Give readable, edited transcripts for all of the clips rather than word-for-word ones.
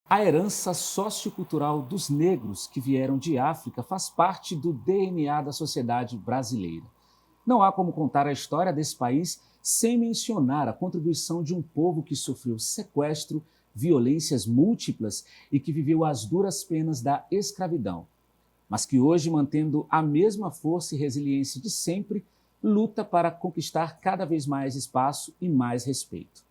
A herança sociocultural dos negros que vieram de África faz parte do DNA da sociedade brasileira. Não há como contar a história desse país sem mencionar a contribuição de um povo que sofreu sequestro, violências múltiplas e que viveu as duras penas da escravidão, mas que hoje, mantendo a mesma força e resiliência de sempre, luta para conquistar cada vez mais espaço e mais respeito.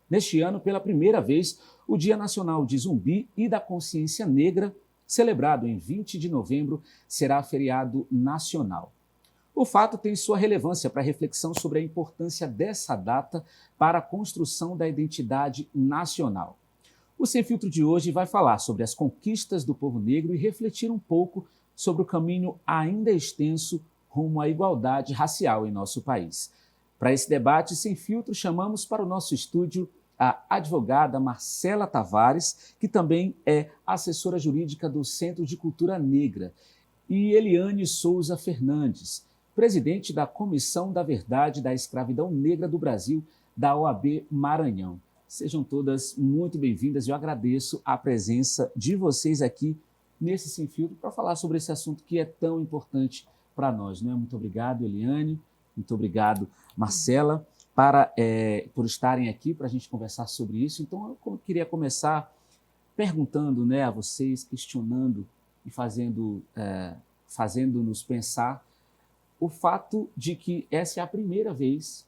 Neste ano, pela primeira vez, o Dia Nacional de Zumbi e da Consciência Negra, celebrado em 20 de novembro, será feriado nacional. O fato tem sua relevância para a reflexão sobre a importância dessa data para a construção da identidade nacional. O Sem Filtro de hoje vai falar sobre as conquistas do povo negro e refletir um pouco sobre o caminho ainda extenso rumo à igualdade racial em nosso país. Para esse debate sem filtro, chamamos para o nosso estúdio a advogada Marcela Tavares, que também é assessora jurídica do Centro de Cultura Negra, e Eliane Souza Fernandes, presidente da Comissão da Verdade da Escravidão Negra do Brasil, da OAB Maranhão. Sejam todas muito bem-vindas e eu agradeço a presença de vocês aqui nesse Sem Filtro para falar sobre esse assunto que é tão importante para nós. Né? Muito obrigado, Eliane. Muito obrigado, Marcela, por estarem aqui para a gente conversar sobre isso. Então, eu queria começar perguntando, né, a vocês, questionando e fazendo-nos pensar o fato de que essa é a primeira vez,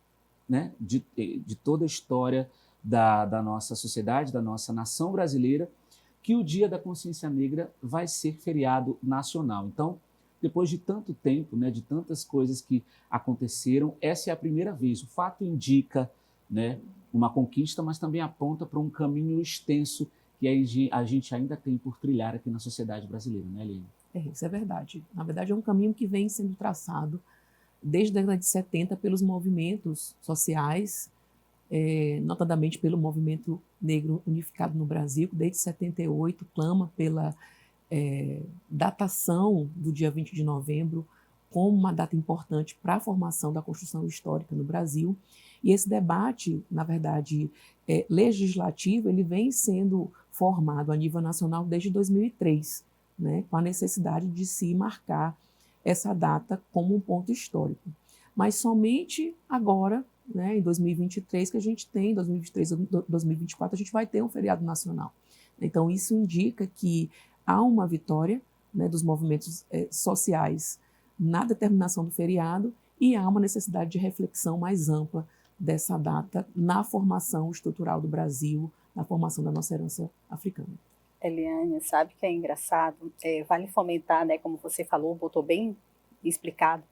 né, de toda a história da nossa sociedade, da nossa nação brasileira, que o Dia da Consciência Negra vai ser feriado nacional. Então, depois de tanto tempo, né, de tantas coisas que aconteceram, essa é a primeira vez. O fato indica, né, uma conquista, mas também aponta para um caminho extenso que a gente ainda tem por trilhar aqui na sociedade brasileira, né, Eliane? Isso é verdade. Na verdade, é um caminho que vem sendo traçado desde a década de 70 pelos movimentos sociais, notadamente pelo movimento negro unificado no Brasil, que desde 78 clama pela datação do dia 20 de novembro como uma data importante para a formação da construção histórica no Brasil. E esse debate, na verdade, legislativo, ele vem sendo formado a nível nacional desde 2003, né, com a necessidade de se marcar essa data como um ponto histórico. Mas somente agora, né, em 2023, que a gente tem, 2023 e 2024, a gente vai ter um feriado nacional. Então, isso indica que há uma vitória, né, dos movimentos sociais na determinação do feriado e há uma necessidade de reflexão mais ampla dessa data na formação estrutural do Brasil, na formação da nossa herança africana. Eliane, sabe que é engraçado? Vale fomentar, né, como você falou, botou bem explicado,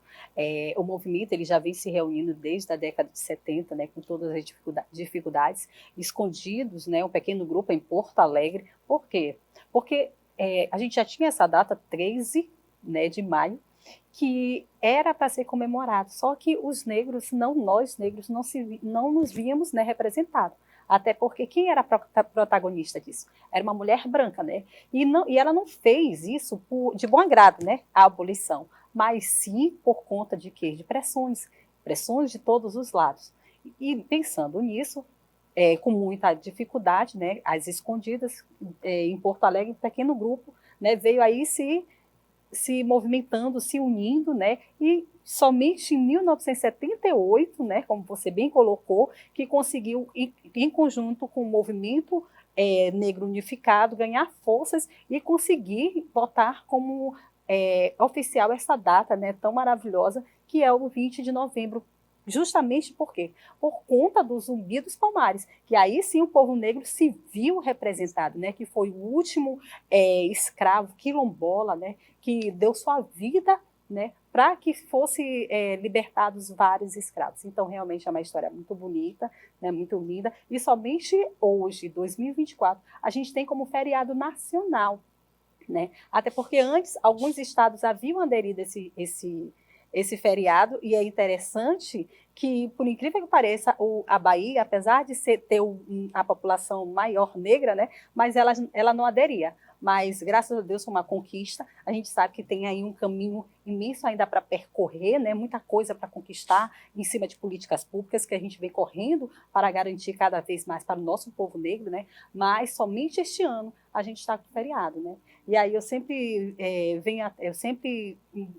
o movimento ele já vem se reunindo desde a década de 70, né, com todas as dificuldades, escondidos, né, um pequeno grupo em Porto Alegre. Por quê? Porque a gente já tinha essa data 13, né, de maio, que era para ser comemorado, só que os negros, nós negros, não nos víamos, né, representados. Até porque quem era a protagonista disso? Era uma mulher branca, né? E ela não fez isso de bom agrado, né? A abolição, mas sim por conta de quê? De pressões de todos os lados. E pensando nisso, com muita dificuldade, né? Às escondidas, em Porto Alegre, um pequeno grupo, né, veio aí se movimentando, se unindo, né? E somente em 1978, né, como você bem colocou, que conseguiu, em conjunto com o movimento negro unificado, ganhar forças e conseguir botar como oficial essa data, né, tão maravilhosa, que é o 20 de novembro. Justamente por quê? Por conta do Zumbi dos Palmares, que aí sim o povo negro se viu representado, né? Que foi o último escravo quilombola, né? Que deu sua vida, né? Para que fosse libertados vários escravos. Então, realmente é uma história muito bonita, né? Muito linda. E somente hoje, 2024, a gente tem como feriado nacional, né? Até porque antes alguns estados haviam aderido a esse feriado, e é interessante que, por incrível que pareça, a Bahia, apesar de ter a população maior negra, né, mas ela não aderia. Mas, graças a Deus, foi uma conquista. A gente sabe que tem aí um caminho imenso ainda para percorrer, né, muita coisa para conquistar em cima de políticas públicas que a gente vem correndo para garantir cada vez mais para o nosso povo negro, né, mas somente este ano a gente está com feriado, né? E aí eu sempre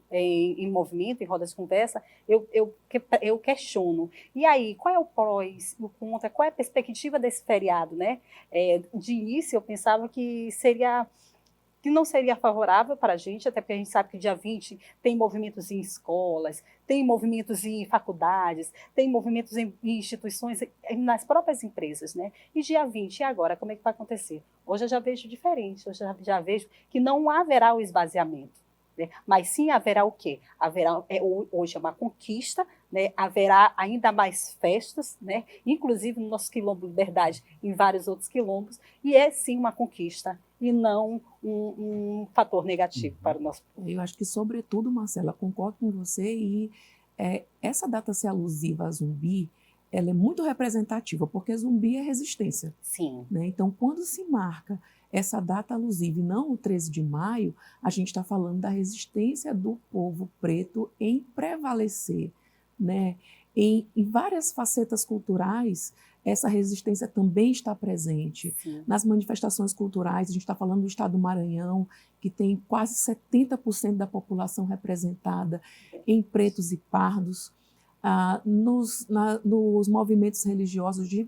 em movimento, em rodas de conversa, eu questiono. E aí, qual é o prós, o contra, qual é a perspectiva desse feriado, né? De início eu pensava que não seria favorável para a gente, até porque a gente sabe que dia 20 tem movimentos em escolas, tem movimentos em faculdades, tem movimentos em instituições, nas próprias empresas, né? E dia 20, e agora, como é que vai acontecer? Hoje eu já vejo diferente, hoje eu já vejo que não haverá o esvaziamento. Né? Mas sim haverá o quê? Hoje é uma conquista, né? Haverá ainda mais festas, né? Inclusive no nosso quilombo Liberdade, em vários outros quilombos, e é sim uma conquista e não um fator negativo para o nosso povo. Eu acho que, sobretudo, Marcela, concordo com você, e essa data ser alusiva a Zumbi, ela é muito representativa, porque Zumbi é resistência. Sim. Né? Então, quando se marca essa data alusiva e não o 13 de maio, a gente está falando da resistência do povo preto em prevalecer. Né? Em várias facetas culturais, essa resistência também está presente. Sim. Nas manifestações culturais, a gente está falando do estado do Maranhão, que tem quase 70% da população representada em pretos e pardos. Nos movimentos religiosos de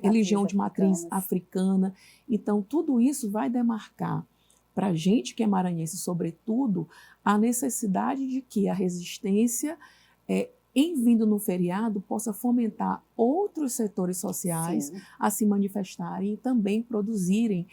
religião de matriz africana. Então, tudo isso vai demarcar para a gente que é maranhense, sobretudo, a necessidade de que a resistência, em vindo no feriado, possa fomentar outros setores sociais Sim. a se manifestarem e também produzirem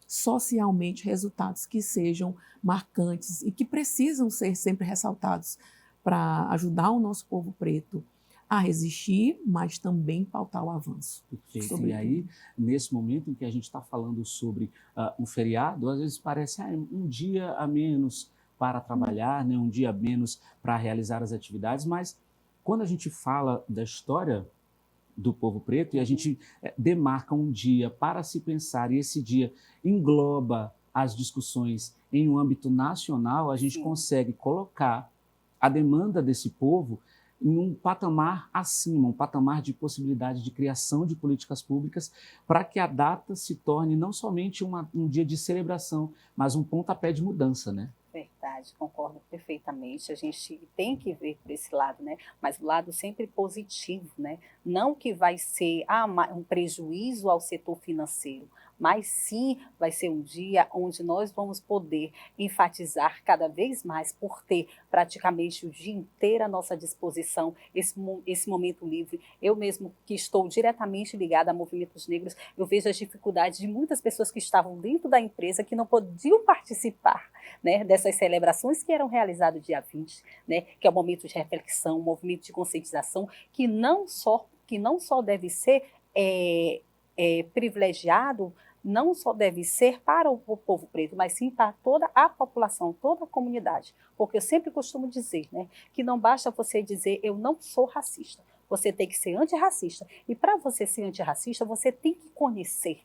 socialmente resultados que sejam marcantes e que precisam ser sempre ressaltados para ajudar o nosso povo preto a resistir, mas também pautar o avanço. Perfeito. E aí, nesse momento em que a gente está falando sobre um feriado, às vezes parece um dia a menos para trabalhar, né, um dia a menos para realizar as atividades, mas quando a gente fala da história do povo preto e a gente demarca um dia para se pensar, e esse dia engloba as discussões em um âmbito nacional, a gente consegue colocar a demanda desse povo em um patamar acima, um patamar de possibilidade de criação de políticas públicas para que a data se torne não somente um dia de celebração, mas um pontapé de mudança, né? Verdade, concordo perfeitamente. A gente tem que ver por esse lado, né? Mas o lado sempre positivo, né? Não que vai ser um prejuízo ao setor financeiro, mas sim vai ser um dia onde nós vamos poder enfatizar cada vez mais por ter praticamente o dia inteiro à nossa disposição, esse momento livre. Eu mesmo, que estou diretamente ligada a movimentos negros, eu vejo as dificuldades de muitas pessoas que estavam dentro da empresa que não podiam participar, né, dessas celebrações que eram realizadas dia 20, né, que é um momento de reflexão, um movimento de conscientização que não só deve ser privilegiado, não só deve ser para o povo preto, mas sim para toda a população, toda a comunidade. Porque eu sempre costumo dizer, né, que não basta você dizer eu não sou racista, você tem que ser antirracista. E para você ser antirracista, você tem que conhecer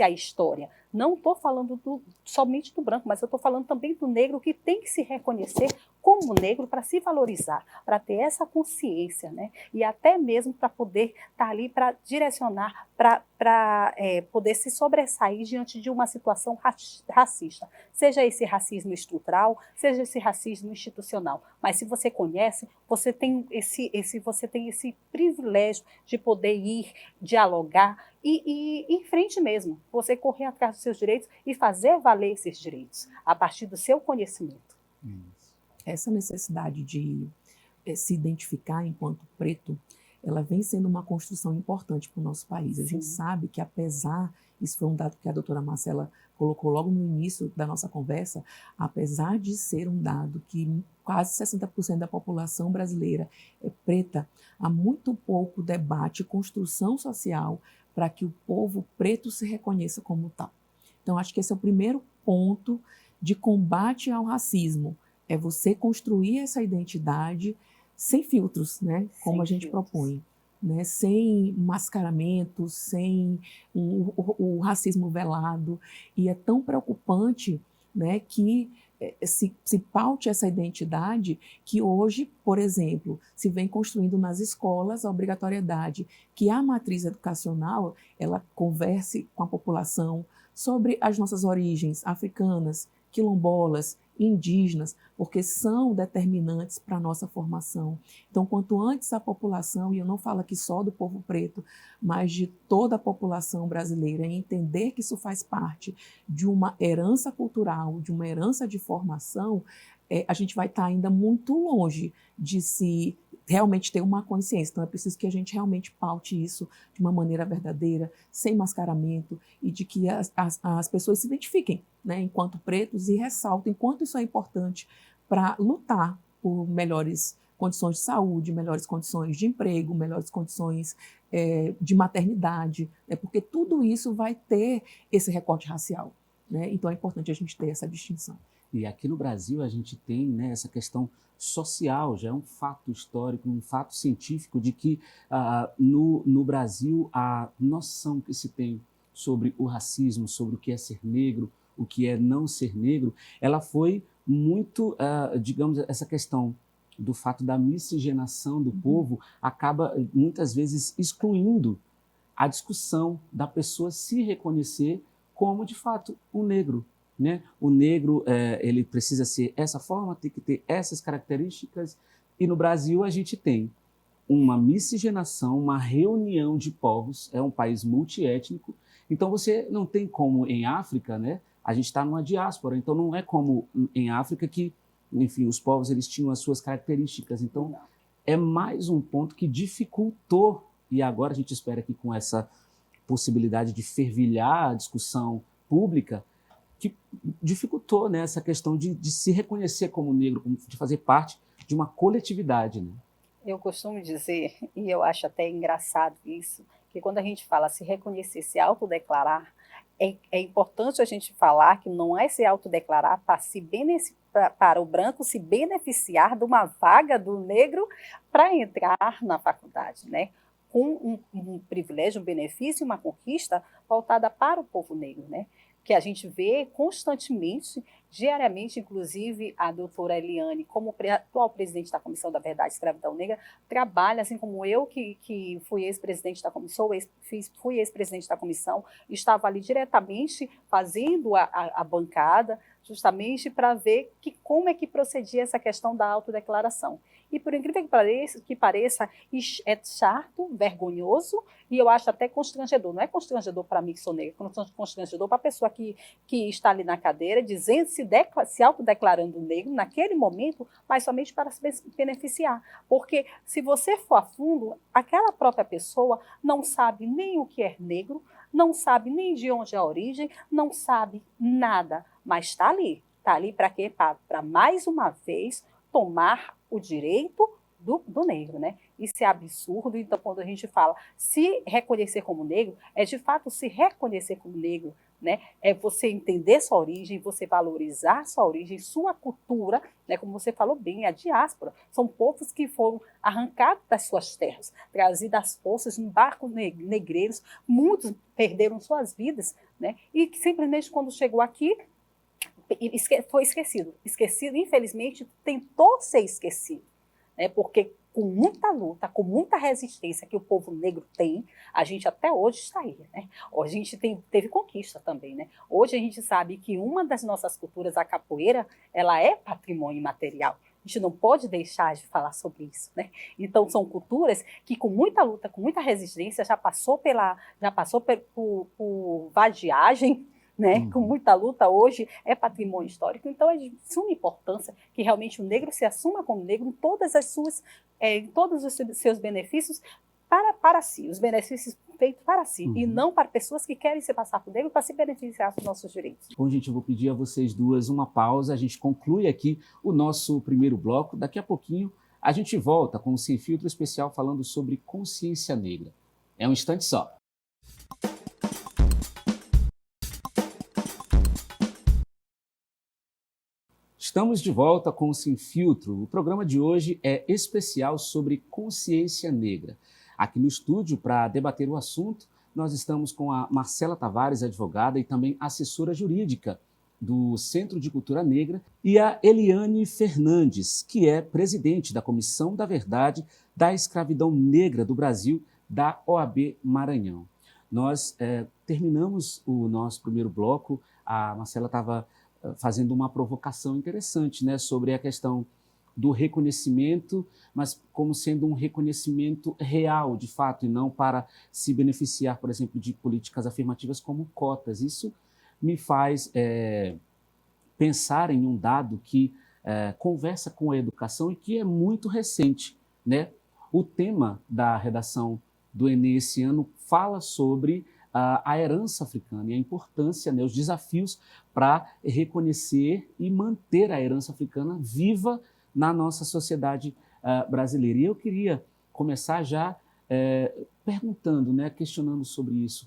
a história. Não estou falando somente do branco, mas eu estou falando também do negro, que tem que se reconhecer como negro para se valorizar, para ter essa consciência, né? E até mesmo para poder estar ali para direcionar, para poder se sobressair diante de uma situação racista. Seja esse racismo estrutural, seja esse racismo institucional. Mas se você conhece, você tem esse privilégio de poder ir, dialogar e em frente mesmo. Você correr atrás dos seus direitos e fazer valer esses direitos a partir do seu conhecimento. Essa necessidade de se identificar enquanto preto, ela vem sendo uma construção importante para o nosso país. A gente sabe que, apesar, isso foi um dado que a doutora Marcela colocou logo no início da nossa conversa, apesar de ser um dado que quase 60% da população brasileira é preta, há muito pouco debate e construção social para que o povo preto se reconheça como tal. Então, acho que esse é o primeiro ponto de combate ao racismo, é você construir essa identidade sem filtros, né? Como a gente propõe, né? Sem mascaramento, sem o racismo velado. E é tão preocupante, né, que se paute essa identidade que hoje, por exemplo, se vem construindo nas escolas a obrigatoriedade que a matriz educacional ela converse com a população sobre as nossas origens africanas, quilombolas, indígenas, porque são determinantes para a nossa formação. Então, quanto antes a população, e eu não falo aqui só do povo preto, mas de toda a população brasileira, entender que isso faz parte de uma herança cultural, de uma herança de formação, a gente vai estar ainda muito longe de se realmente ter uma consciência. Então, é preciso que a gente realmente paute isso de uma maneira verdadeira, sem mascaramento, e de que as pessoas se identifiquem, né, enquanto pretos e ressaltem quanto isso é importante para lutar por melhores condições de saúde, melhores condições de emprego, melhores condições de maternidade, né, porque tudo isso vai ter esse recorte racial, né? Então, é importante a gente ter essa distinção. E aqui no Brasil a gente tem, né, essa questão social, já é um fato histórico, um fato científico de que no Brasil a noção que se tem sobre o racismo, sobre o que é ser negro, o que é não ser negro, ela foi muito, digamos, essa questão do fato da miscigenação do povo acaba muitas vezes excluindo a discussão da pessoa se reconhecer como, de fato, um negro. Né? O negro ele precisa ser essa forma, tem que ter essas características, e no Brasil a gente tem uma miscigenação, uma reunião de povos, é um país multiétnico, então você não tem como em África, né? A gente está numa diáspora, então não é como em África que, enfim, os povos eles tinham as suas características, então é mais um ponto que dificultou, e agora a gente espera que com essa possibilidade de fervilhar a discussão pública, que dificultou, né, essa questão de se reconhecer como negro, de fazer parte de uma coletividade. Né? Eu costumo dizer, e eu acho até engraçado isso, que quando a gente fala se reconhecer, se autodeclarar, é importante a gente falar que não é se autodeclarar para o branco se beneficiar de uma vaga do negro para entrar na faculdade, né? Com um privilégio, um benefício, uma conquista voltada para o povo negro, né? Que a gente vê constantemente, diariamente, inclusive a doutora Eliane, como atual presidente da Comissão da Verdade e Escravidão Negra, trabalha, assim como eu, que fui ex-presidente da comissão, fui ex-presidente da comissão, estava ali diretamente fazendo a bancada, justamente para ver como é que procedia essa questão da autodeclaração. E por incrível que pareça, é chato, vergonhoso, e eu acho até constrangedor. Não é constrangedor para mim que sou negra, é constrangedor para a pessoa que está ali na cadeira, dizendo, se autodeclarando negro naquele momento, mas somente para se beneficiar. Porque se você for a fundo, aquela própria pessoa não sabe nem o que é negro, não sabe nem de onde é a origem, não sabe nada, mas está ali. Está ali para quê? Para mais uma vez tomar o direito do negro, né? Isso é absurdo. Então, quando a gente fala se reconhecer como negro, é de fato se reconhecer como negro, né? É você entender sua origem, você valorizar sua origem, sua cultura, né? Como você falou bem, a diáspora. São povos que foram arrancados das suas terras, trazidos às forças em barcos negreiros, muitos perderam suas vidas, né? E que simplesmente quando chegou aqui, foi esquecido, infelizmente, tentou ser esquecido, né? Porque com muita luta, com muita resistência que o povo negro tem, a gente até hoje está aí, né? A gente teve conquista também, né? Hoje a gente sabe que uma das nossas culturas, a capoeira, ela é patrimônio imaterial. A gente não pode deixar de falar sobre isso, né? Então são culturas que com muita luta, com muita resistência, já passou por vadiagem, né? Com muita luta, hoje é patrimônio histórico. Então é de suma importância que realmente o negro se assuma como negro em todos os seus benefícios para si, os benefícios feitos para si, e não para pessoas que querem se passar por negro para se beneficiar dos nossos direitos. Bom, gente, eu vou pedir a vocês duas uma pausa, a gente conclui aqui o nosso primeiro bloco, daqui a pouquinho a gente volta com um Sem Filtro especial falando sobre consciência negra. É um instante só. Estamos de volta com o Sem Filtro. O programa de hoje é especial sobre consciência negra. Aqui no estúdio, para debater o assunto, nós estamos com a Marcela Tavares, advogada e também assessora jurídica do Centro de Cultura Negra, e a Eliane Fernandes, que é presidente da Comissão da Verdade da Escravidão Negra do Brasil, da OAB Maranhão. nós terminamos o nosso primeiro bloco, a Marcela estava fazendo uma provocação interessante, né, sobre a questão do reconhecimento, mas como sendo um reconhecimento real, de fato, e não para se beneficiar, por exemplo, de políticas afirmativas como cotas. Isso me faz pensar em um dado que conversa com a educação e que é muito recente, né? O tema da redação do Enem esse ano fala sobre a herança africana e a importância, né, os desafios para reconhecer e manter a herança africana viva na nossa sociedade brasileira. E eu queria começar já perguntando, né, questionando sobre isso.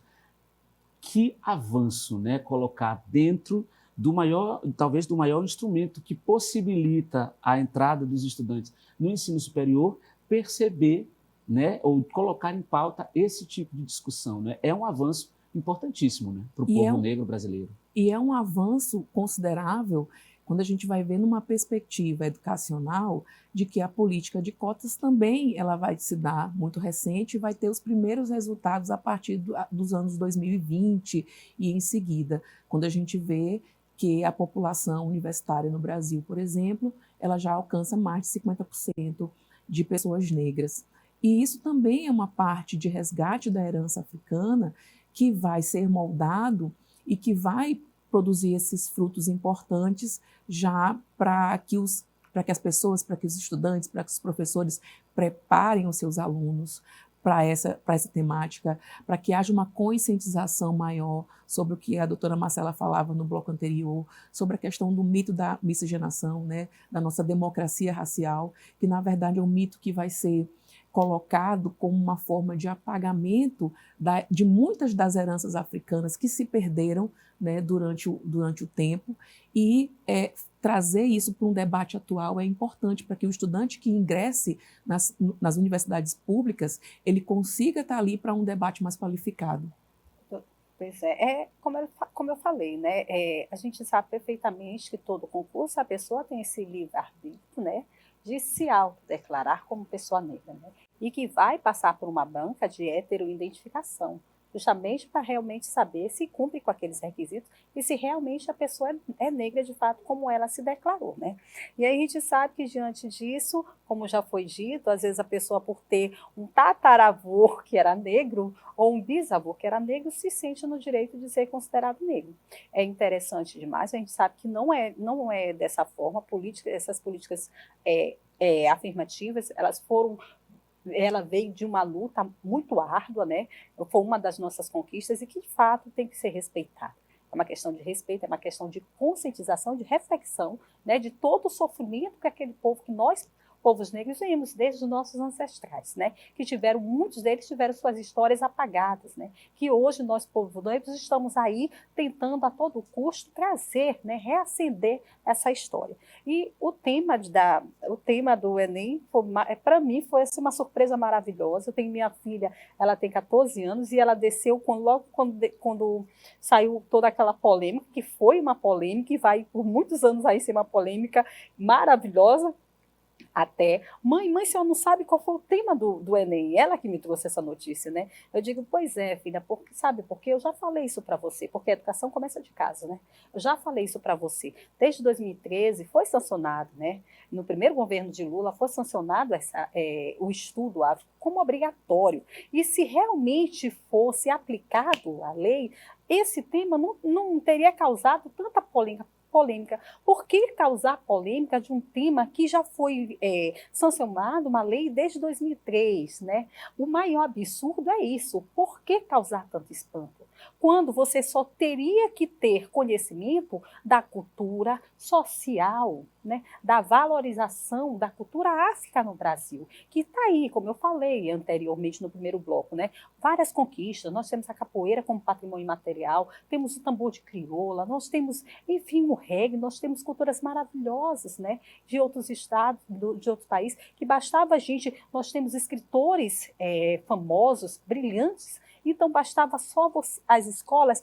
Que avanço, né, colocar dentro do maior, talvez do maior instrumento que possibilita a entrada dos estudantes no ensino superior, perceber, né, ou colocar em pauta esse tipo de discussão, né? É um avanço importantíssimo, né, para o povo negro brasileiro. E é um avanço considerável quando a gente vai ver numa perspectiva educacional de que a política de cotas também ela vai se dar muito recente e vai ter os primeiros resultados a partir dos anos 2020 e em seguida, quando a gente vê que a população universitária no Brasil, por exemplo, ela já alcança mais de 50% de pessoas negras. E isso também é uma parte de resgate da herança africana que vai ser moldado e que vai produzir esses frutos importantes já para que as pessoas, para que os estudantes, para que os professores preparem os seus alunos para essa temática, para que haja uma conscientização maior sobre o que a doutora Marcela falava no bloco anterior, sobre a questão do mito da miscigenação, né, da nossa democracia racial, que na verdade é um mito que vai ser colocado como uma forma de apagamento de muitas das heranças africanas que se perderam, né, durante o tempo, e trazer isso para um debate atual é importante para que o estudante que ingresse nas universidades públicas, ele consiga estar ali para um debate mais qualificado. Pois é, como eu falei, né, a gente sabe perfeitamente que todo concurso, a pessoa tem esse livre-arbítrio, né, de se autodeclarar como pessoa negra, né, e que vai passar por uma banca de heteroidentificação, justamente para realmente saber se cumpre com aqueles requisitos e se realmente a pessoa é negra de fato, como ela se declarou, né? E aí a gente sabe que diante disso, como já foi dito, às vezes a pessoa por ter um tataravô que era negro ou um bisavô que era negro se sente no direito de ser considerado negro. É interessante demais, a gente sabe que não é dessa forma, essas políticas afirmativas, ela veio de uma luta muito árdua, né? Foi uma das nossas conquistas e que, de fato, tem que ser respeitada. É uma questão de respeito, é uma questão de conscientização, de reflexão, né? De todo o sofrimento que aquele povo, que nós, povos negros, vimos desde os nossos ancestrais, né? Que muitos deles tiveram suas histórias apagadas, né? Que hoje nós, povos negros, estamos aí tentando a todo custo trazer, né? Reacender essa história. E o tema do Enem, para mim, foi assim, uma surpresa maravilhosa. Eu tenho minha filha, ela tem 14 anos, e ela desceu logo quando saiu toda aquela polêmica, que foi uma polêmica, e vai por muitos anos aí ser uma polêmica maravilhosa. Até, mãe, a senhora não sabe qual foi o tema do Enem? Ela que me trouxe essa notícia, né? Eu digo, pois é, filha, porque eu já falei isso para você, porque a educação começa de casa, né? Eu já falei isso para você. Desde 2013 foi sancionado, né? No primeiro governo de Lula foi sancionado o estudo como obrigatório. E se realmente fosse aplicado a lei, esse tema não teria causado tanta polêmica. Por que causar polêmica de um tema que já foi sancionado, uma lei desde 2003, né? O maior absurdo é isso. Por que causar tanto espanto? Quando você só teria que ter conhecimento da cultura social, né? Da valorização da cultura afro no Brasil, que está aí, como eu falei anteriormente no primeiro bloco, né? Várias conquistas. Nós temos a capoeira como patrimônio imaterial, temos o tambor de crioula, nós temos, enfim, o reggae, nós temos culturas maravilhosas, né? De outros estados, de outros países, que bastava a gente, nós temos escritores famosos, brilhantes, então bastava só as escolas,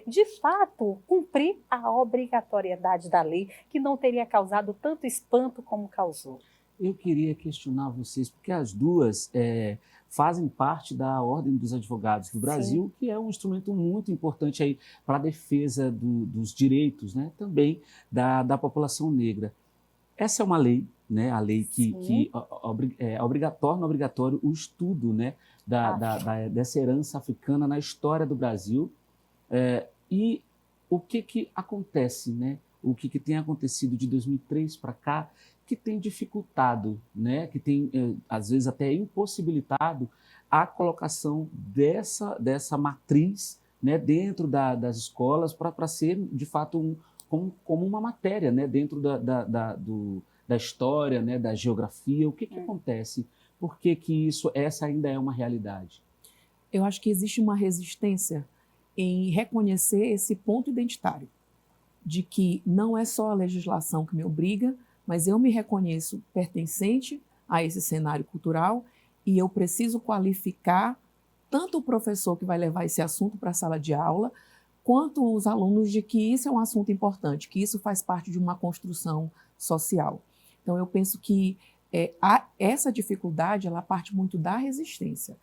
de fato, cumprir a obrigatoriedade da lei, que não teria causado tanto espanto como causou. Eu queria questionar vocês, porque as duas fazem parte da Ordem dos Advogados do Brasil, Sim. que é um instrumento muito importante aí para a defesa dos direitos, né, também da população negra. Essa é uma lei, né, a lei que torna obrigatório o estudo, né, dessa herança africana na história do Brasil. E o que acontece, né? O que tem acontecido de 2003 para cá, que tem dificultado, né? Que tem, às vezes, até impossibilitado a colocação dessa matriz, né, dentro das escolas para ser, de fato, como uma matéria, né, dentro da história, né, da geografia. O que acontece? Por que essa ainda é uma realidade? Eu acho que existe uma resistência em reconhecer esse ponto identitário, de que não é só a legislação que me obriga, mas eu me reconheço pertencente a esse cenário cultural e eu preciso qualificar tanto o professor que vai levar esse assunto para a sala de aula, quanto os alunos de que isso é um assunto importante, que isso faz parte de uma construção social. Então, eu penso que essa dificuldade ela parte muito da resistência.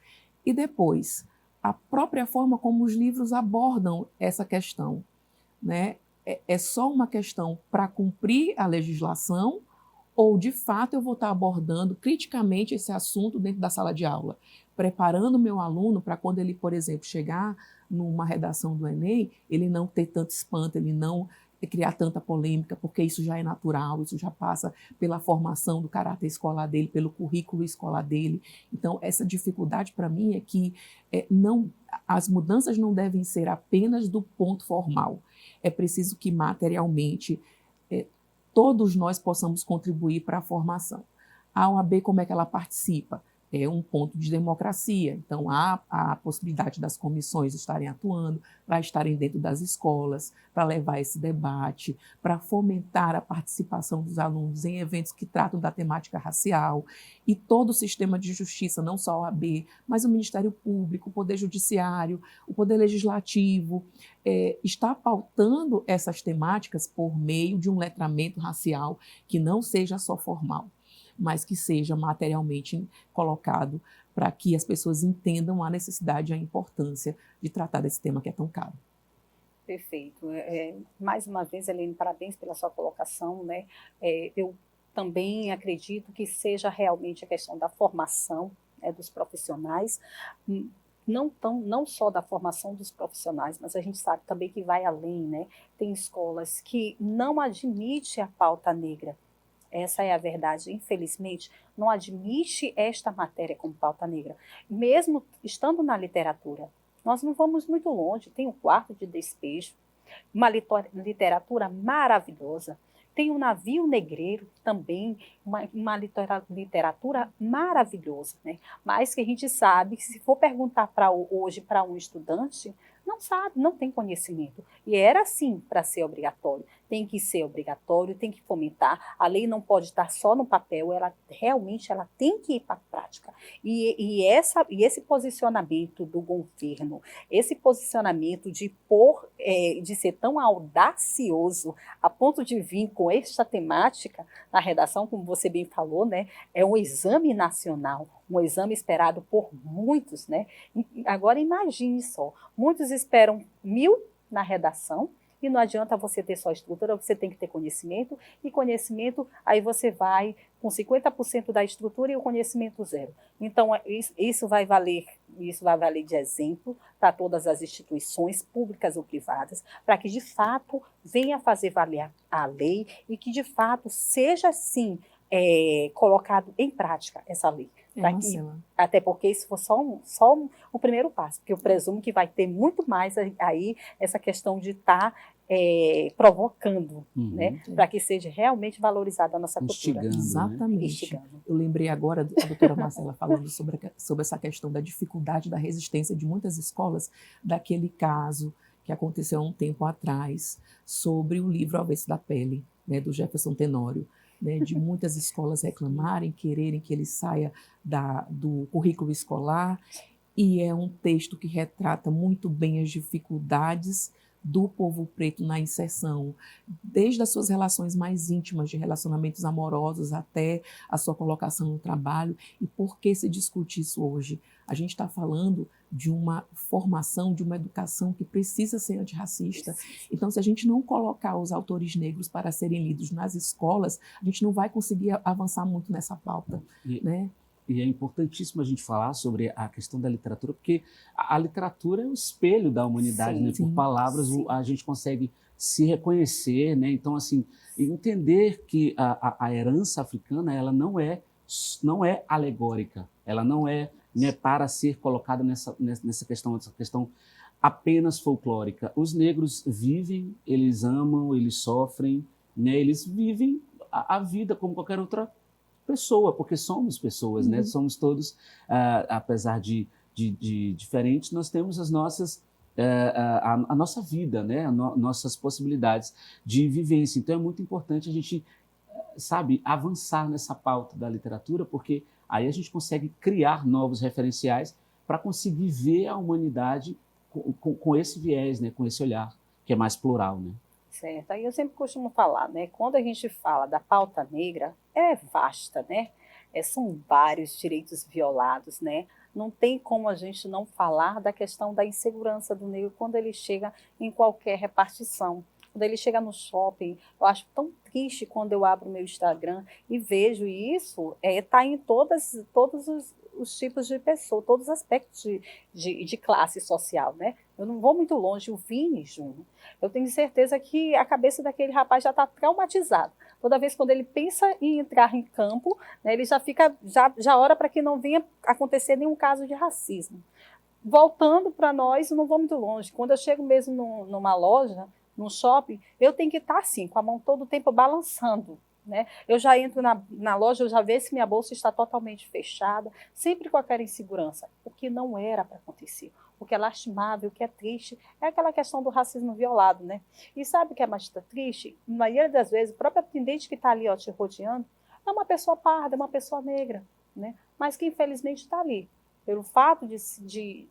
E depois, a própria forma como os livros abordam essa questão, né? É só uma questão para cumprir a legislação ou, de fato, eu vou estar abordando criticamente esse assunto dentro da sala de aula, preparando o meu aluno para quando ele, por exemplo, chegar numa redação do Enem, ele não ter tanto espanto, ele não criar tanta polêmica, porque isso já é natural, isso já passa pela formação do caráter escolar dele, pelo currículo escolar dele. Então, essa dificuldade para mim é que as mudanças não devem ser apenas do ponto formal. É preciso que materialmente todos nós possamos contribuir para a formação. A OAB, como é que ela participa? É um ponto de democracia, então há a possibilidade das comissões estarem atuando, para estarem dentro das escolas, para levar esse debate, para fomentar a participação dos alunos em eventos que tratam da temática racial, e todo o sistema de justiça, não só a OAB, mas o Ministério Público, o Poder Judiciário, o Poder Legislativo, está pautando essas temáticas por meio de um letramento racial que não seja só formal, mas que seja materialmente colocado para que as pessoas entendam a necessidade e a importância de tratar desse tema que é tão caro. Perfeito. Mais uma vez, Helene, parabéns pela sua colocação, né? Eu também acredito que seja realmente a questão da formação, dos profissionais, não só da formação dos profissionais, mas a gente sabe também que vai além, né? Tem escolas que não admitem a pauta negra. Essa é a verdade, infelizmente, não admite esta matéria como pauta negra. Mesmo estando na literatura, nós não vamos muito longe, tem o Quarto de Despejo, uma literatura maravilhosa, tem o Navio Negreiro também, uma literatura maravilhosa, né? Mas que a gente sabe que se for perguntar hoje para um estudante, não sabe, não tem conhecimento. E era assim para ser obrigatório. Tem que ser obrigatório, tem que fomentar. A lei não pode estar só no papel, ela tem que ir para a prática. E esse posicionamento do governo, esse posicionamento de ser tão audacioso a ponto de vir com esta temática na redação, como você bem falou, né, é um exame nacional, um exame esperado por muitos, né? Agora imagine só, muitos esperam 1000 na redação e não adianta você ter só estrutura, você tem que ter conhecimento, e conhecimento, aí você vai com 50% da estrutura e o conhecimento zero. Então, isso vai valer de exemplo para todas as instituições públicas ou privadas, para que, de fato, venha fazer valer a lei e que, de fato, seja, sim, colocado em prática essa lei. Até porque isso foi só o primeiro passo, porque eu presumo que vai ter muito mais aí essa questão de estar provocando, né, para que seja realmente valorizada a nossa cultura. Exatamente. Instigando. Eu lembrei agora da doutora Marcela falando sobre essa questão da dificuldade da resistência de muitas escolas, daquele caso que aconteceu há um tempo atrás, sobre o livro Avesso da Pele, né, do Jefferson Tenório, né, de muitas escolas reclamarem, quererem que ele saia do currículo escolar, e é um texto que retrata muito bem as dificuldades do povo preto na inserção, desde as suas relações mais íntimas, de relacionamentos amorosos até a sua colocação no trabalho. E por que se discute isso hoje? A gente está falando de uma formação, de uma educação que precisa ser antirracista. Então, se a gente não colocar os autores negros para serem lidos nas escolas, a gente não vai conseguir avançar muito nessa pauta, né? E é importantíssimo a gente falar sobre a questão da literatura, porque a literatura é o espelho da humanidade, né? Por palavras a gente consegue se reconhecer, né? Então, assim, entender que a herança africana, ela não é alegórica, ela não é, né, para ser colocada nessa questão apenas folclórica. Os negros vivem, eles amam, eles sofrem, né? Eles vivem a vida como qualquer outra pessoa, porque somos pessoas, né? Somos todos, apesar de diferentes, nós temos as nossas, a nossa vida, né? Nossas possibilidades de vivência. Então é muito importante a gente, sabe, avançar nessa pauta da literatura, porque aí a gente consegue criar novos referenciais para conseguir ver a humanidade com esse viés, né? Com esse olhar que é mais plural, né? Certo. Aí eu sempre costumo falar, né? Quando a gente fala da pauta negra, é vasta, né? São vários direitos violados, né? Não tem como a gente não falar da questão da insegurança do negro quando ele chega em qualquer repartição. Quando ele chega no shopping, eu acho tão triste quando eu abro o meu Instagram e vejo isso, tá em todos os tipos de pessoa, todos os aspectos de classe social, né? Eu não vou muito longe, o Vini Júnior, eu tenho certeza que a cabeça daquele rapaz já está traumatizada. Toda vez quando ele pensa em entrar em campo, né, ele já ora para que não venha acontecer nenhum caso de racismo. Voltando para nós, eu não vou muito longe. Quando eu chego mesmo numa loja, num shopping, eu tenho que estar assim, com a mão todo o tempo balançando, né? Eu já entro na loja, eu já vejo se minha bolsa está totalmente fechada, sempre com aquela insegurança, o que não era para acontecer. O que é lastimável, o que é triste, é aquela questão do racismo violado, né? E sabe o que é mais triste? Na maioria das vezes, o próprio atendente que está ali, ó, te rodeando, é uma pessoa parda, é uma pessoa negra, né? Mas que infelizmente está ali, pelo fato de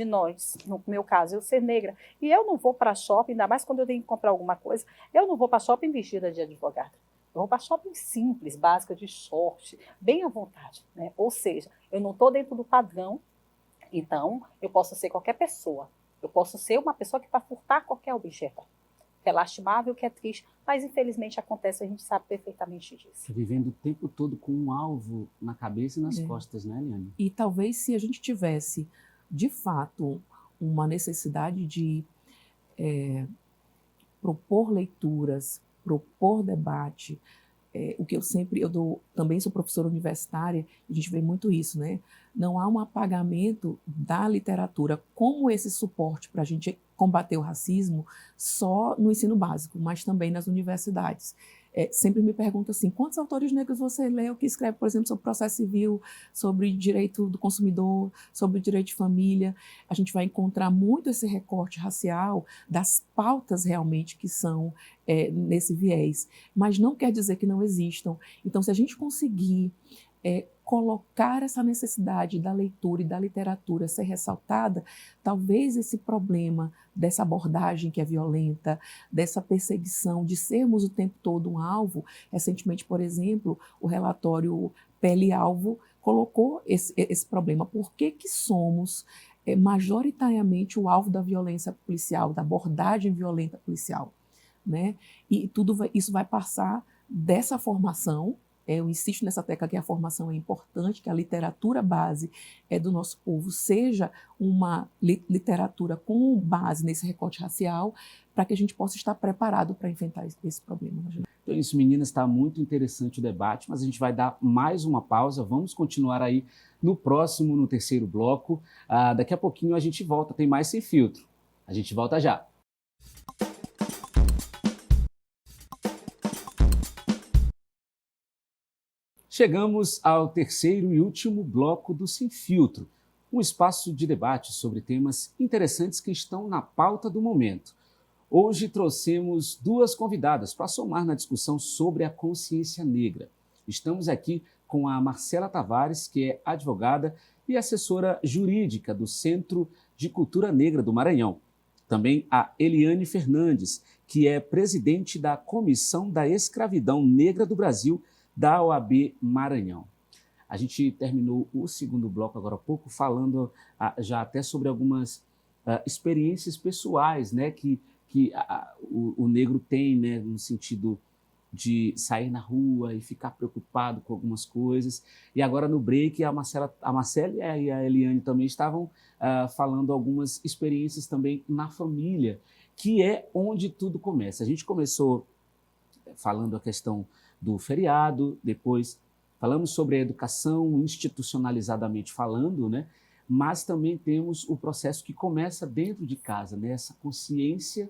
nós, no meu caso, eu ser negra, e eu não vou para shopping, ainda mais quando eu tenho que comprar alguma coisa, eu não vou para shopping vestida de advogada. Eu vou para shopping simples, básica, de short, bem à vontade, né? Ou seja, eu não estou dentro do padrão, então eu posso ser qualquer pessoa. Eu posso ser uma pessoa que vai furtar qualquer objeto. Que é lastimável, que é triste, mas infelizmente acontece, a gente sabe perfeitamente disso. Vivendo o tempo todo com um alvo na cabeça e nas costas, né, Eliane? E talvez se a gente tivesse, de fato, uma necessidade de propor leituras, propor debate, o que também sou professora universitária, a gente vê muito isso, né? Não há um apagamento da literatura como esse suporte para a gente combater o racismo só no ensino básico, mas também nas universidades. Sempre me pergunto assim, quantos autores negros você leu que escreve, por exemplo, sobre processo civil, sobre direito do consumidor, sobre direito de família? A gente vai encontrar muito esse recorte racial das pautas realmente que são nesse viés, mas não quer dizer que não existam. Então, se a gente conseguir colocar essa necessidade da leitura e da literatura ser ressaltada, talvez esse problema dessa abordagem que é violenta, dessa perseguição, de sermos o tempo todo um alvo. Recentemente, por exemplo, o relatório Pele Alvo colocou esse problema. Por que somos majoritariamente o alvo da violência policial, da abordagem violenta policial, né? E isso vai passar dessa formação. Eu insisto nessa tecla que a formação é importante, que a literatura base do nosso povo seja uma literatura com base nesse recorte racial, para que a gente possa estar preparado para enfrentar esse problema. Então, isso, meninas, está muito interessante o debate, mas a gente vai dar mais uma pausa. Vamos continuar aí no terceiro bloco. Daqui a pouquinho a gente volta, tem mais Sem Filtro. A gente volta já. Chegamos ao terceiro e último bloco do Sem Filtro, um espaço de debate sobre temas interessantes que estão na pauta do momento. Hoje trouxemos duas convidadas para somar na discussão sobre a consciência negra. Estamos aqui com a Marcela Tavares, que é advogada e assessora jurídica do Centro de Cultura Negra do Maranhão, também a Eliane Fernandes, que é presidente da Comissão da Escravidão Negra do Brasil, da OAB Maranhão. A gente terminou o segundo bloco agora há pouco falando já até sobre algumas experiências pessoais, né, que o negro tem, né, no sentido de sair na rua e ficar preocupado com algumas coisas. E agora no break a Marcela e a Eliane também estavam falando algumas experiências também na família, que é onde tudo começa. A gente começou falando a questão do feriado, depois falamos sobre a educação institucionalizadamente falando, né? Mas também temos o processo que começa dentro de casa, né? Essa consciência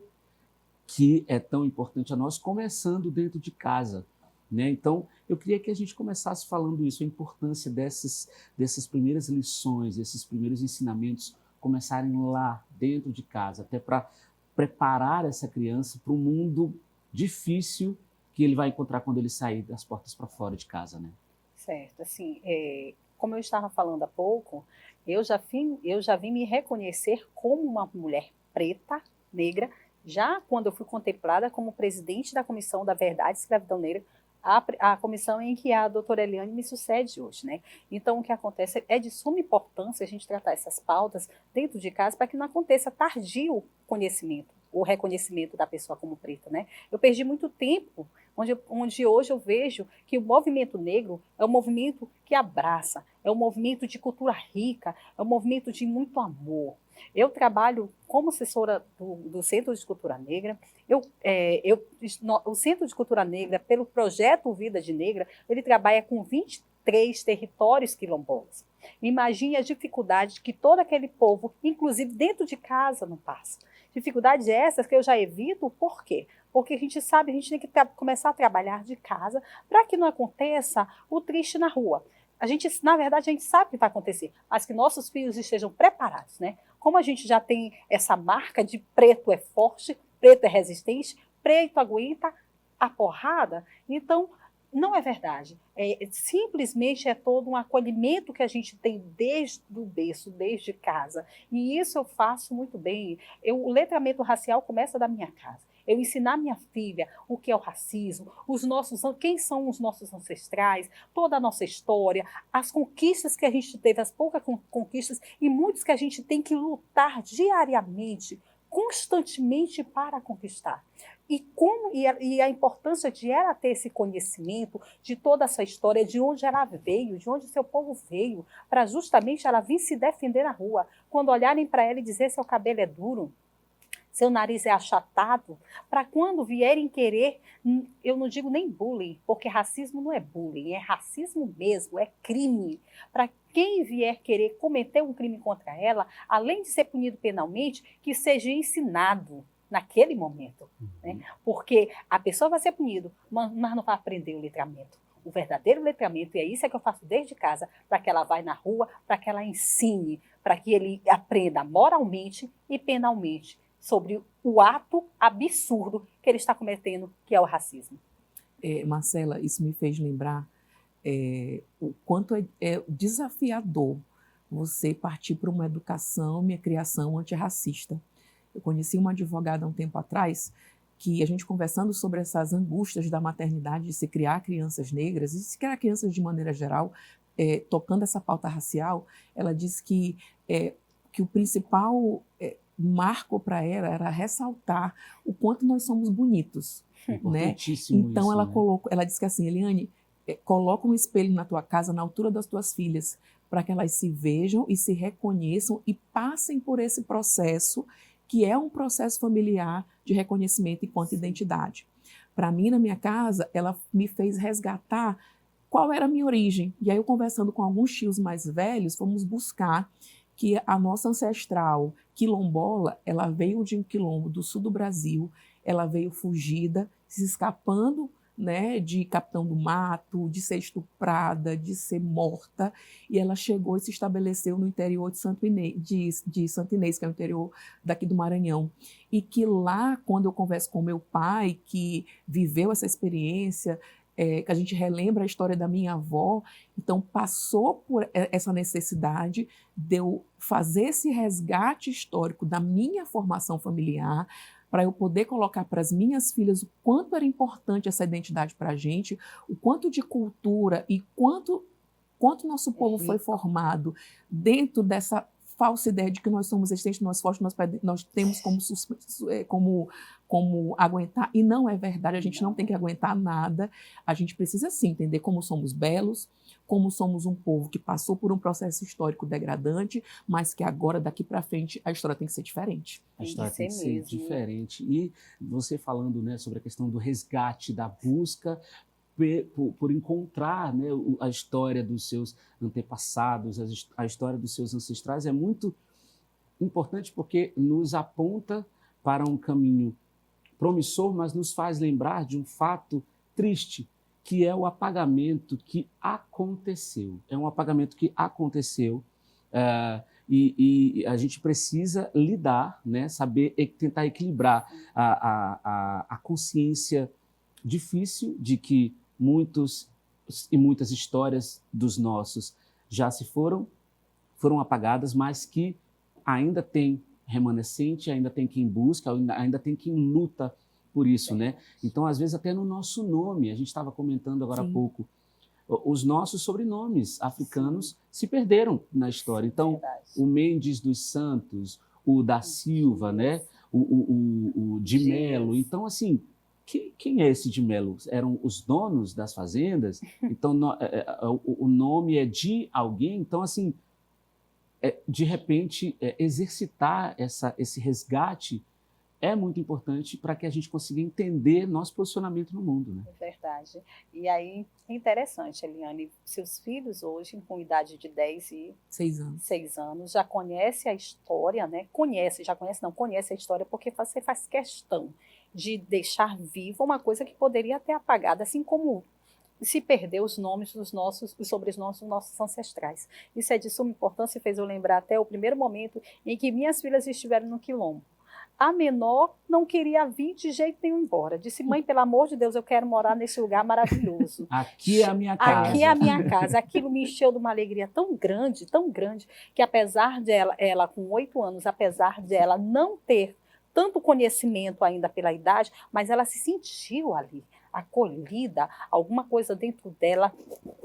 que é tão importante a nós, começando dentro de casa, né? Então, eu queria que a gente começasse falando isso, a importância dessas primeiras lições, esses primeiros ensinamentos começarem lá, dentro de casa, até para preparar essa criança para o mundo difícil que ele vai encontrar quando ele sair das portas para fora de casa, né? Certo, assim, como eu estava falando há pouco, eu já vim me reconhecer como uma mulher preta, negra, já quando eu fui contemplada como presidente da Comissão da Verdade e Escravidão Negra, a comissão em que a doutora Eliane me sucede hoje, né? Então, o que acontece é de suma importância a gente tratar essas pautas dentro de casa para que não aconteça tardio conhecimento, o reconhecimento da pessoa como preta, né? Eu perdi muito tempo, onde hoje eu vejo que o movimento negro é um movimento que abraça, é um movimento de cultura rica, é um movimento de muito amor. Eu trabalho como assessora do Centro de Cultura Negra. O Centro de Cultura Negra, pelo projeto Vida de Negra, ele trabalha com 23 territórios quilombolas. Imagine a dificuldade que todo aquele povo, inclusive dentro de casa, não passa. Dificuldades essas que eu já evito, por quê? Porque a gente sabe, a gente tem que começar a trabalhar de casa para que não aconteça o triste na rua. Na verdade, a gente sabe o que vai acontecer, mas que nossos filhos estejam preparados, né? Como a gente já tem essa marca de preto é forte, preto é resistente, preto aguenta a porrada, então não é verdade. Simplesmente é todo um acolhimento que a gente tem desde o berço, desde casa. E isso eu faço muito bem. O letramento racial começa da minha casa. Eu ensinar minha filha o que é o racismo, quem são os nossos ancestrais, toda a nossa história, as conquistas que a gente teve, as poucas conquistas e muitas que a gente tem que lutar diariamente, constantemente para conquistar. E a importância de ela ter esse conhecimento de toda essa história, de onde ela veio, de onde seu povo veio, para justamente ela vir se defender na rua. Quando olharem para ela e dizer seu cabelo é duro, seu nariz é achatado, para quando vierem querer, eu não digo nem bullying, porque racismo não é bullying, é racismo mesmo, é crime. Para quem vier querer cometer um crime contra ela, além de ser punido penalmente, que seja ensinado naquele momento. Né? Porque a pessoa vai ser punida, mas não vai aprender o letramento. O verdadeiro letramento, e é isso que eu faço desde casa, para que ela vá na rua, para que ela ensine, para que ele aprenda moralmente e penalmente sobre o ato absurdo que ele está cometendo, que é o racismo. Marcela, isso me fez lembrar o quanto é desafiador você partir para uma educação, uma criação antirracista. Eu conheci uma advogada há um tempo atrás que a gente conversando sobre essas angústias da maternidade, de se criar crianças negras, e se criar crianças de maneira geral, tocando essa pauta racial, ela disse que o principal marco para ela era ressaltar o quanto nós somos bonitos. Né? Então isso, ela disse que assim, Eliane, coloca um espelho na tua casa, na altura das tuas filhas, para que elas se vejam e se reconheçam e passem por esse processo, que é um processo familiar de reconhecimento enquanto identidade. Para mim, na minha casa, ela me fez resgatar qual era a minha origem. E aí, eu conversando com alguns tios mais velhos, fomos buscar que a nossa ancestral quilombola, ela veio de um quilombo do sul do Brasil, ela veio fugida, se escapando, né, de Capitão do Mato, de ser estuprada, de ser morta, e ela chegou e se estabeleceu no interior de Santo Inês, que é o interior daqui do Maranhão. E que lá, quando eu converso com meu pai, que viveu essa experiência, que a gente relembra a história da minha avó, então passou por essa necessidade de eu fazer esse resgate histórico da minha formação familiar, para eu poder colocar para as minhas filhas o quanto era importante essa identidade para a gente, o quanto de cultura e quanto nosso povo foi formado dentro dessa falsa ideia de que nós somos existentes, nós fortes, nós temos como aguentar, e não é verdade, a gente não tem que aguentar nada, a gente precisa sim entender como somos belos, como somos um povo que passou por um processo histórico degradante, mas que agora, daqui para frente, a história tem que ser diferente. A história tem que ser diferente. E você falando, né, sobre a questão do resgate, da busca por encontrar, né, a história dos seus antepassados, a história dos seus ancestrais, é muito importante porque nos aponta para um caminho promissor, mas nos faz lembrar de um fato triste, que é o apagamento que aconteceu. É um apagamento que aconteceu e a gente precisa lidar, né, saber tentar equilibrar a consciência difícil de que muitas histórias dos nossos já se foram apagadas, mas que ainda tem remanescente, ainda tem quem busca, ainda tem quem luta por isso, né? Então, às vezes, até no nosso nome, a gente estava comentando agora há pouco, os nossos sobrenomes africanos se perderam na história. Então, o Mendes dos Santos, o da Silva, né? O de Melo. Então, assim, quem é esse de Melo? Eram os donos das fazendas? Então, o nome é de alguém? Então, assim, de repente, exercitar esse resgate é muito importante para que a gente consiga entender nosso posicionamento no mundo, né? É verdade. E aí, é interessante, Eliane, seus filhos hoje, com idade de 10 e 6 anos, já conhecem a história, né? Conhece a história, porque você faz questão de deixar viva uma coisa que poderia ter apagado, assim como se perdeu os nomes dos nossos ancestrais. Isso é de suma importância e fez eu lembrar até o primeiro momento em que minhas filhas estiveram no quilombo. A menor não queria vir de jeito nenhum embora. Disse, mãe, pelo amor de Deus, eu quero morar nesse lugar maravilhoso. Aqui é a minha casa. Aqui é a minha casa. Aquilo me encheu de uma alegria tão grande, que apesar de ela com 8 anos, apesar de ela não ter tanto conhecimento ainda pela idade, mas ela se sentiu ali, acolhida, alguma coisa dentro dela,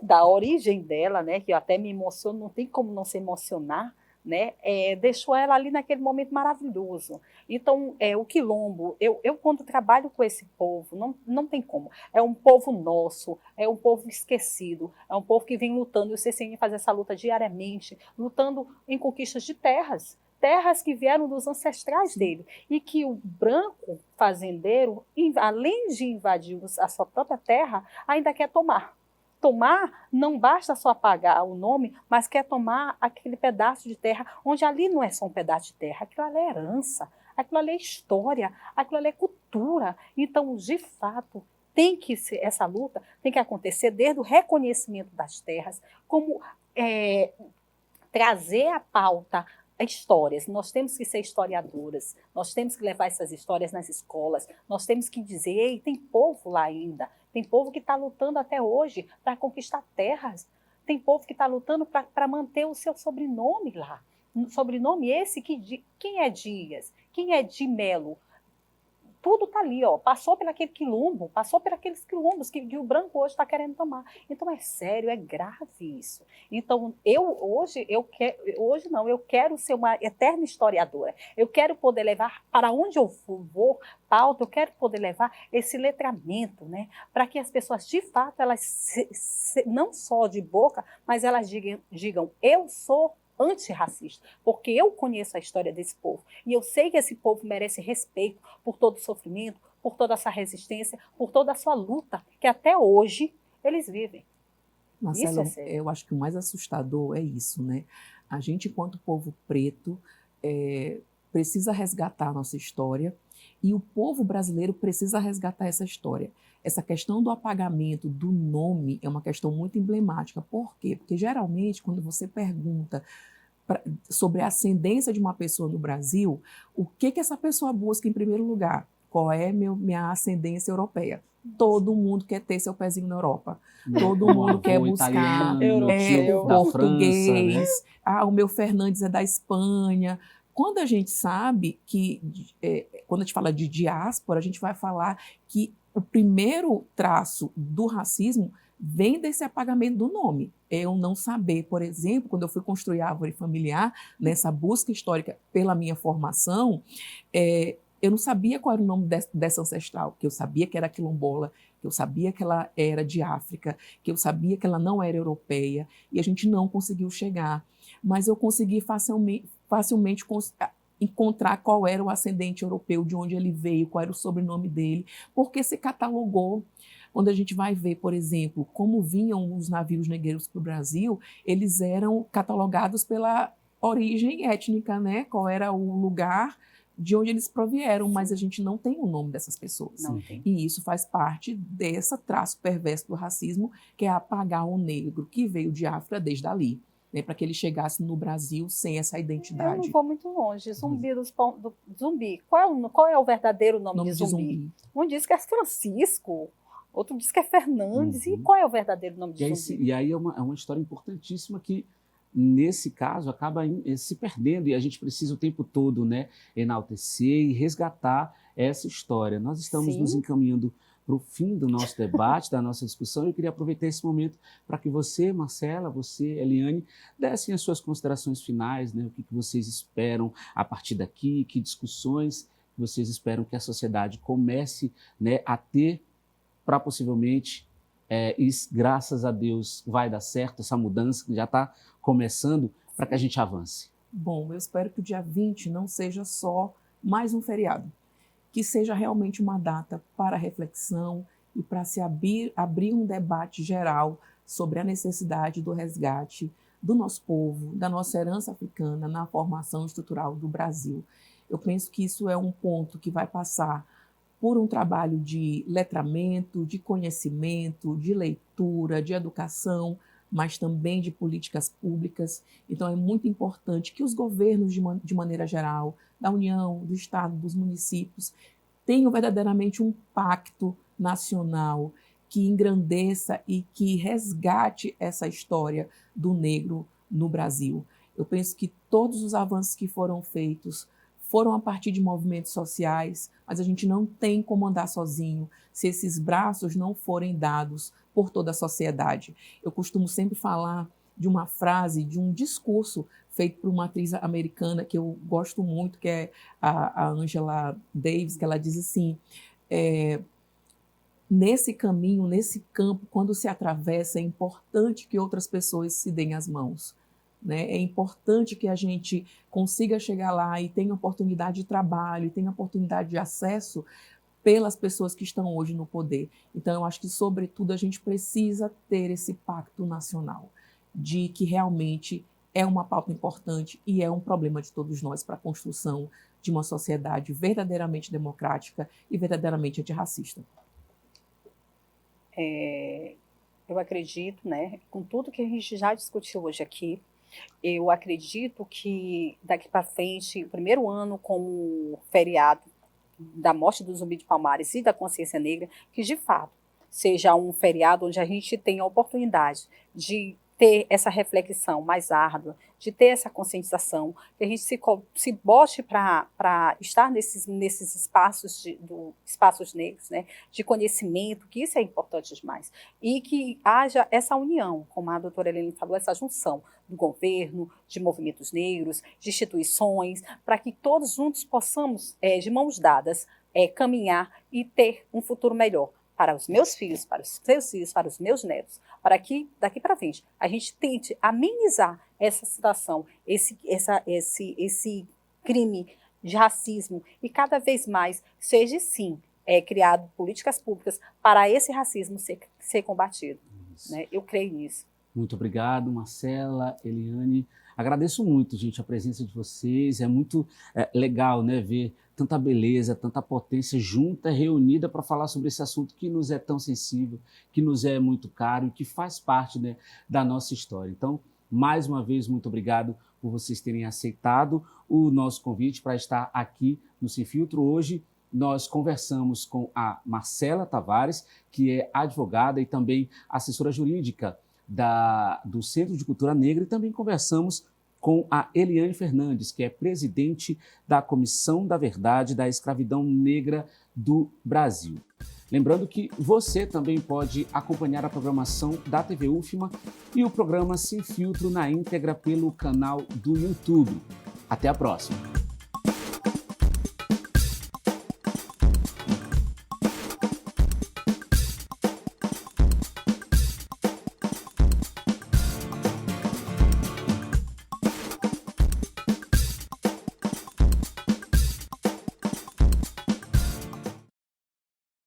da origem dela, né, que eu até me emociono, não tem como não se emocionar, né, deixou ela ali naquele momento maravilhoso. Então, o quilombo, eu quando trabalho com esse povo, não tem como. É um povo nosso, é um povo esquecido, é um povo que vem lutando, e o CCN faz essa luta diariamente, lutando em conquistas de terras que vieram dos ancestrais dele, e que o branco fazendeiro, além de invadir a sua própria terra, ainda quer tomar. Tomar não basta só apagar o nome, mas quer tomar aquele pedaço de terra, onde ali não é só um pedaço de terra, aquilo ali é herança, aquilo ali é história, aquilo ali é cultura. Então, de fato, essa luta tem que acontecer desde o reconhecimento das terras, como trazer à pauta histórias. Nós temos que ser historiadoras, nós temos que levar essas histórias nas escolas, nós temos que dizer, ei, tem povo lá ainda, tem povo que está lutando até hoje para conquistar terras, tem povo que está lutando para manter o seu sobrenome lá. Sobrenome esse quem é Dias, quem é de Melo, tudo está ali, ó, passou por aqueles quilombos que o branco hoje está querendo tomar. Então é sério, é grave isso. Então eu quero ser uma eterna historiadora. Eu quero poder levar para onde eu vou pauta, eu quero poder levar esse letramento, né, para que as pessoas de fato elas não só de boca, mas elas digam eu sou antirracista, porque eu conheço a história desse povo e eu sei que esse povo merece respeito por todo o sofrimento, por toda essa resistência, por toda a sua luta, que até hoje eles vivem. Marcelo, eu acho que o mais assustador é isso, né? A gente, enquanto povo preto, precisa resgatar a nossa história e o povo brasileiro precisa resgatar essa história. Essa questão do apagamento do nome é uma questão muito emblemática. Por quê? Porque, geralmente, quando você pergunta sobre a ascendência de uma pessoa no Brasil, o que essa pessoa busca em primeiro lugar? Qual é minha ascendência europeia? todo mundo quer ter seu pezinho na Europa. Todo mundo quer buscar europeu, o da português. França, né? O meu Fernandes é da Espanha. Quando a gente sabe que, quando a gente fala de diáspora, a gente vai falar que o primeiro traço do racismo vem desse apagamento do nome. Eu não saber, por exemplo, quando eu fui construir a árvore familiar, nessa busca histórica pela minha formação, eu não sabia qual era o nome dessa ancestral, que eu sabia que era quilombola, que eu sabia que ela era de África, que eu sabia que ela não era europeia, e a gente não conseguiu chegar. Mas eu consegui facilmente encontrar qual era o ascendente europeu, de onde ele veio, qual era o sobrenome dele, porque se catalogou. Quando a gente vai ver, por exemplo, como vinham os navios negreiros para o Brasil, eles eram catalogados pela origem étnica, né? Qual era o lugar de onde eles provieram, mas a gente não tem o nome dessas pessoas. Não tem. E isso faz parte desse traço perverso do racismo, que é apagar o negro que veio de África desde ali, né, para que ele chegasse no Brasil sem essa identidade. Eu não vou muito longe. Zumbi. Qual é o verdadeiro nome de Zumbi? Um diz que é Francisco, outro diz que é Fernandes. E qual é o verdadeiro nome de Zumbi? E aí é uma história importantíssima que, nesse caso, acaba se perdendo, e a gente precisa o tempo todo, né, enaltecer e resgatar essa história. Nós estamos nos encaminhando para o fim do nosso debate, da nossa discussão. Eu queria aproveitar esse momento para que você, Marcela, você, Eliane, dessem as suas considerações finais, né? O que vocês esperam a partir daqui, que discussões vocês esperam que a sociedade comece, né, a ter para possivelmente, e graças a Deus vai dar certo essa mudança que já está começando, para que a gente avance. Bom, eu espero que o dia 20 não seja só mais um feriado, que seja realmente uma data para reflexão e para se abrir um debate geral sobre a necessidade do resgate do nosso povo, da nossa herança africana na formação estrutural do Brasil. Eu penso que isso é um ponto que vai passar por um trabalho de letramento, de conhecimento, de leitura, de educação, mas também de políticas públicas. Então, é muito importante que os governos, de maneira geral, da União, do Estado, dos municípios, tenham verdadeiramente um pacto nacional que engrandeça e que resgate essa história do negro no Brasil. Eu penso que todos os avanços que foram feitos foram a partir de movimentos sociais, mas a gente não tem como andar sozinho se esses braços não forem dados por toda a sociedade. Eu costumo sempre falar de uma frase, de um discurso feito por uma atriz americana que eu gosto muito, que é a Angela Davis, que ela diz assim, nesse caminho, nesse campo, quando se atravessa, é importante que outras pessoas se deem as mãos. Né? É importante que a gente consiga chegar lá e tenha oportunidade de trabalho, e tenha oportunidade de acesso pelas pessoas que estão hoje no poder. Então, eu acho que, sobretudo, a gente precisa ter esse pacto nacional, de que realmente é uma pauta importante e é um problema de todos nós para a construção de uma sociedade verdadeiramente democrática e verdadeiramente antirracista. Eu acredito, né, com tudo que a gente já discutiu hoje aqui, eu acredito que daqui para frente, o primeiro ano como feriado da morte do Zumbi de Palmares e da consciência negra, que de fato seja um feriado onde a gente tenha a oportunidade de ter essa reflexão mais árdua, de ter essa conscientização, que a gente se bote para estar nesses espaços negros, né, de conhecimento, que isso é importante demais, e que haja essa união, como a doutora Helene falou, essa junção do governo, de movimentos negros, de instituições, para que todos juntos possamos, de mãos dadas, caminhar e ter um futuro melhor para os meus filhos, para os seus filhos, para os meus netos, para que daqui para frente a gente tente amenizar essa situação, esse crime de racismo, e cada vez mais seja sim criado políticas públicas para esse racismo ser combatido. Né? Eu creio nisso. Muito obrigado, Marcela, Eliane. Agradeço muito, gente, a presença de vocês. É muito legal, né, ver tanta beleza, tanta potência junta, reunida para falar sobre esse assunto que nos é tão sensível, que nos é muito caro e que faz parte, né, da nossa história. Então, mais uma vez, muito obrigado por vocês terem aceitado o nosso convite para estar aqui no Sem Filtro hoje, nós conversamos com a Marcela Tavares, que é advogada e também assessora jurídica do Centro de Cultura Negra, e também conversamos com a Eliane Fernandes, que é presidente da Comissão da Verdade da Escravidão Negra do Brasil. Lembrando que você também pode acompanhar a programação da TV UFMA e o programa Sem Filtro na íntegra pelo canal do YouTube. Até a próxima!